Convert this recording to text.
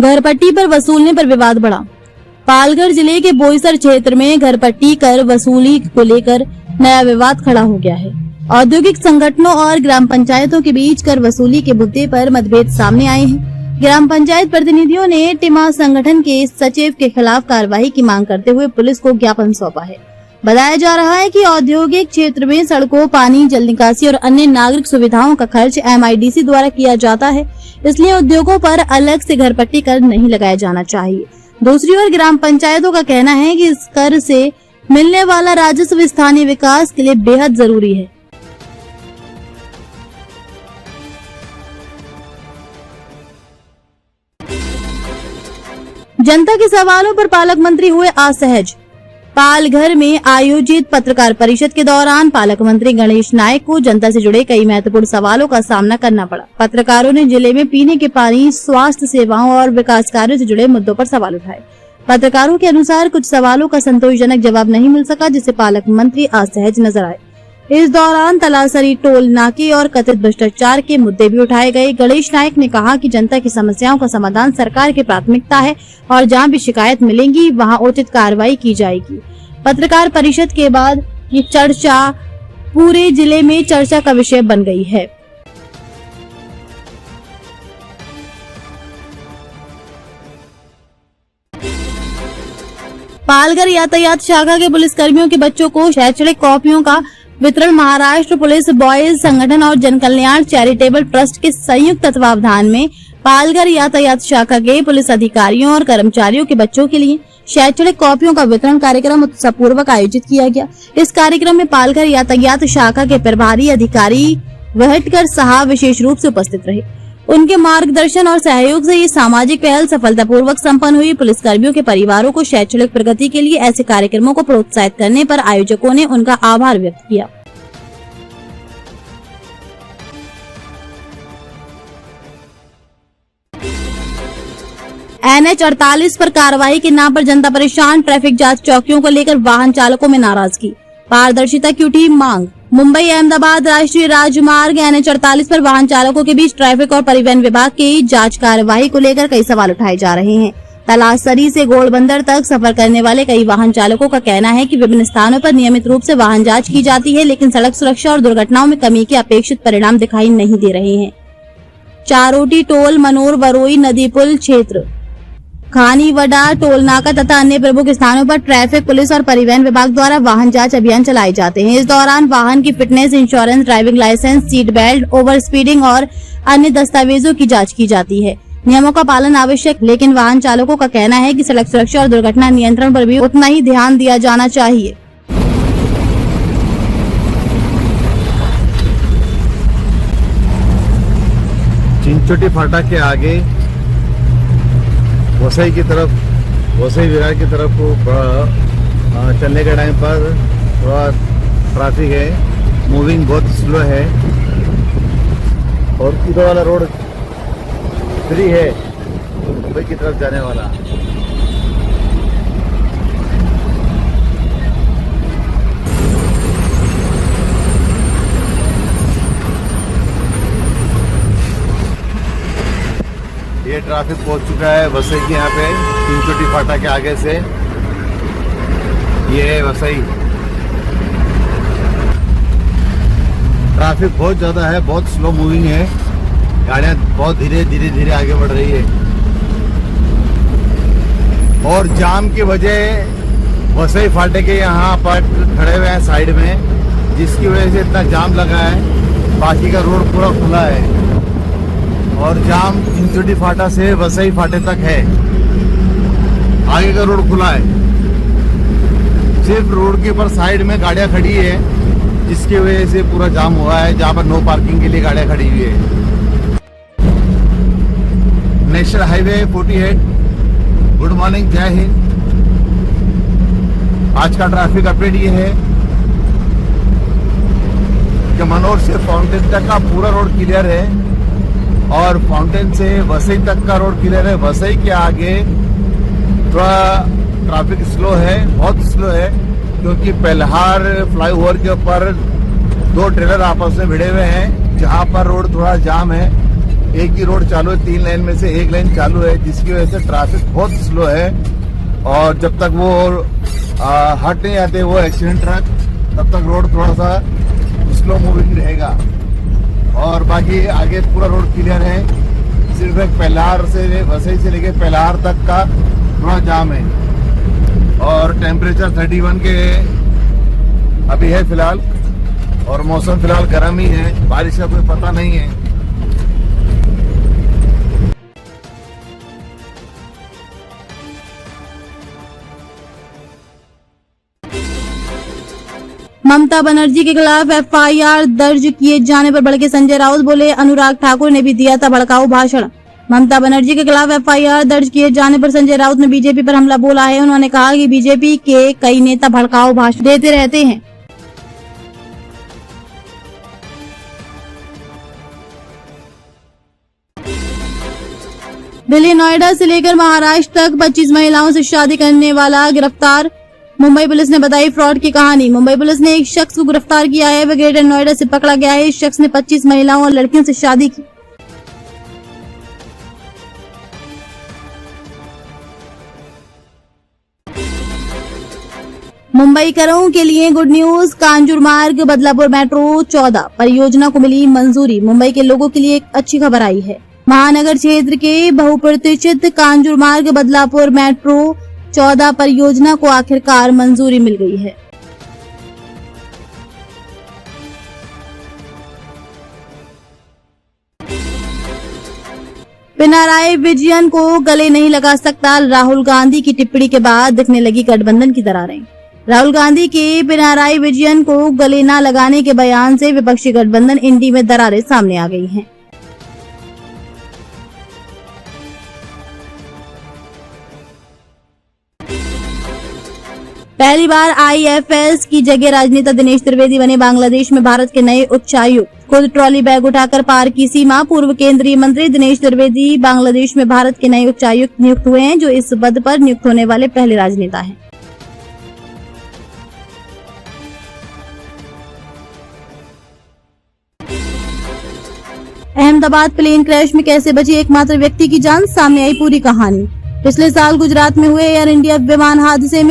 घरपट्टी पर वसूलने पर विवाद बढ़ा। पालघर जिले के बोईसर क्षेत्र में घरपट्टी कर वसूली को लेकर नया विवाद खड़ा हो गया है। औद्योगिक संगठनों और ग्राम पंचायतों के बीच कर वसूली के मुद्दे पर मतभेद सामने आए हैं। ग्राम पंचायत प्रतिनिधियों ने टिमा संगठन के सचिव के खिलाफ कार्रवाई की मांग करते हुए पुलिस को ज्ञापन सौंपा है। बताया जा रहा है कि औद्योगिक क्षेत्र में सड़कों, पानी, जल निकासी और अन्य नागरिक सुविधाओं का खर्च MIDC द्वारा किया जाता है, इसलिए उद्योगों पर अलग से घरपट्टी कर नहीं लगाया जाना चाहिए। दूसरी ओर ग्राम पंचायतों का कहना है कि इस कर से मिलने वाला राजस्व स्थानीय विकास के लिए बेहद जरूरी है। जनता के सवालों पर पालक मंत्री हुए असहज। पालघर में आयोजित पत्रकार परिषद के दौरान पालक मंत्री गणेश नायक को जनता से जुड़े कई महत्वपूर्ण सवालों का सामना करना पड़ा। पत्रकारों ने जिले में पीने के पानी, स्वास्थ्य सेवाओं और विकास कार्यों से जुड़े मुद्दों पर सवाल उठाए। पत्रकारों के अनुसार कुछ सवालों का संतोषजनक जवाब नहीं मिल सका, जिससे पालक मंत्री असहज नजर आए। इस दौरान तलासरी टोल नाके और कथित भ्रष्टाचार के मुद्दे भी उठाए गए। गणेश नायक ने कहा कि जनता की समस्याओं का समाधान सरकार की प्राथमिकता है और जहां भी शिकायत मिलेंगी वहां उचित कार्रवाई की जाएगी। पत्रकार परिषद के बाद ये चर्चा पूरे जिले में चर्चा का विषय बन गई है। पालघर यातायात शाखा के पुलिस कर्मियों के बच्चों को शैक्षणिक कॉपियों का वितरण महाराष्ट्र पुलिस बॉयज संगठन और जन कल्याण चैरिटेबल ट्रस्ट के संयुक्त तत्वावधान में पालघर यातायात शाखा के पुलिस अधिकारियों और कर्मचारियों के बच्चों के लिए शैक्षणिक कॉपियों का वितरण कार्यक्रम उत्साहपूर्वक आयोजित किया गया। इस कार्यक्रम में पालघर यातायात शाखा के प्रभारी अधिकारी वहटकर साहब विशेष रूप से उपस्थित रहे। उनके मार्गदर्शन और सहयोग से ये सामाजिक पहल सफलतापूर्वक संपन्न हुई। पुलिस कर्मियों के परिवारों को शैक्षणिक प्रगति के लिए ऐसे कार्यक्रमों को प्रोत्साहित करने पर आयोजकों ने उनका आभार व्यक्त किया। NH 48 पर कार्रवाई के नाम पर जनता परेशान। ट्रैफिक जांच चौकियों को लेकर वाहन चालकों में नाराजगी। पारदर्शिता की उठी मांग। मुंबई अहमदाबाद राष्ट्रीय राजमार्ग NH 48 पर वाहन चालकों के बीच ट्रैफिक और परिवहन विभाग की जांच कार्रवाई को लेकर कई सवाल उठाए जा रहे हैं। तलासरी से घोड़बंदर तक सफर करने वाले कई वाहन चालकों का कहना है कि विभिन्न स्थानों पर नियमित रूप से वाहन जांच की जाती है, लेकिन सड़क सुरक्षा और दुर्घटनाओं में कमी के अपेक्षित परिणाम दिखाई नहीं दे रहे हैं। चारोटी टोल, मनोर बरोई नदी पुल क्षेत्र, खानीवडा टोल नाका तथा अन्य प्रमुख स्थानों पर ट्रैफिक पुलिस और परिवहन विभाग द्वारा वाहन जांच अभियान चलाए जाते हैं। इस दौरान वाहन की fitness, insurance, driving licence, seat belt, over speeding और अन्य दस्तावेजों की जांच की जाती है। नियमों का पालन आवश्यक, लेकिन वाहन चालकों का कहना है कि सड़क सुरक्षा और दुर्घटना नियंत्रण पर भी उतना ही ध्यान दिया जाना चाहिए। चिंचोटी फाटा के आगे वसई की तरफ, वसई विरार की तरफ चलने के टाइम पर थोड़ा ट्रैफिक है, मूविंग बहुत स्लो है और इधर वाला रोड फ्री है मुंबई की तरफ जाने वाला। ये ट्रैफिक पहुंच चुका है वसई के यहाँ पे चिंचोटी फाटा के आगे से। ये है वसई। ट्रैफिक बहुत ज्यादा है, बहुत स्लो मूविंग है, गाड़ियां बहुत धीरे धीरे आगे बढ़ रही है और जाम की वजह वसई फाटे के यहाँ पर खड़े हुए हैं साइड में, जिसकी वजह से इतना जाम लगा है। बाकी का रोड पूरा खुला है और जाम चिंचोटी फाटा से वसई फाटे तक है, आगे का रोड खुला है। सिर्फ रोड के ऊपर साइड में गाड़ियां खड़ी है, जिसकी वजह से पूरा जाम हुआ है, जहां पर नो पार्किंग के लिए गाड़ियां खड़ी हुई है। National highway 48। गुड मॉर्निंग, जय हिंद। आज का ट्रैफिक अपडेट ये है कि मनोर से फाउंटेन तक का पूरा रोड क्लियर है और फाउंटेन से वसई तक का रोड क्लियर है। वसई के आगे थोड़ा ट्रैफिक स्लो है, बहुत स्लो है, क्योंकि पेल्हार फ्लाईओवर के ऊपर दो ट्रेलर आपस में भिड़े हुए हैं, जहां पर रोड थोड़ा जाम है। एक ही रोड चालू है, 3 लेन में से 1 लेन चालू है, जिसकी वजह से ट्रैफिक बहुत स्लो है। और जब तक वो हट नहीं आते वो एक्सीडेंट ट्रक, तब तक रोड थोड़ा सा स्लो मूविंग रहेगा। और बाकी आगे पूरा रोड क्लियर है, सिर्फ एक पेलार से वसई से लेके पेलार तक का थोड़ा जाम है। और टेम्परेचर 31 के अभी है फिलहाल, और मौसम फिलहाल गर्म ही है, बारिश का कोई पता नहीं है। ममता बनर्जी के खिलाफ एफआईआर दर्ज किए जाने पर भड़के संजय राउत, बोले अनुराग ठाकुर ने भी दिया था भड़काऊ भाषण। ममता बनर्जी के खिलाफ एफआईआर दर्ज किए जाने पर संजय राउत ने बीजेपी पर हमला बोला है। उन्होंने कहा कि बीजेपी के कई नेता भड़काऊ भाषण देते रहते हैं। दिल्ली नोएडा से लेकर महाराष्ट्र तक 25 महिलाओं से शादी करने वाला गिरफ्तार। मुंबई पुलिस ने बताई फ्रॉड की कहानी। मुंबई पुलिस ने एक शख्स को गिरफ्तार किया है। वह ग्रेटर नोएडा से पकड़ा गया है। इस शख्स ने 25 महिलाओं और लड़कियों से शादी की। मुंबईकरों के लिए गुड न्यूज, कांजूर मार्ग बदलापुर मेट्रो 14 परियोजना को मिली मंजूरी। मुंबई के लोगों के लिए एक अच्छी खबर आई है। महानगर क्षेत्र के बहुप्रतीक्षित कांजूर मार्ग बदलापुर मेट्रो 14 परियोजना को आखिरकार मंजूरी मिल गई है। पिनाराई विजयन को गले नहीं लगा सकता, राहुल गांधी की टिप्पणी के बाद दिखने लगी गठबंधन की दरारें। राहुल गांधी के पिनाराई विजयन को गले न लगाने के बयान से विपक्षी गठबंधन इंडी में दरारें सामने आ गई हैं। पहली बार आईएफएस की जगह राजनेता दिनेश त्रिवेदी बने बांग्लादेश में भारत के नए उच्चायुक्त। खुद ट्रॉली बैग उठाकर पार की सीमा। पूर्व केंद्रीय मंत्री दिनेश त्रिवेदी बांग्लादेश में भारत के नए उच्चायुक्त नियुक्त हुए हैं, जो इस पद पर नियुक्त होने वाले पहले राजनेता हैं। अहमदाबाद प्लेन क्रैश में कैसे बची एकमात्र व्यक्ति की जान, सामने आई पूरी कहानी। पिछले साल गुजरात में हुए एयर इंडिया विमान हादसे में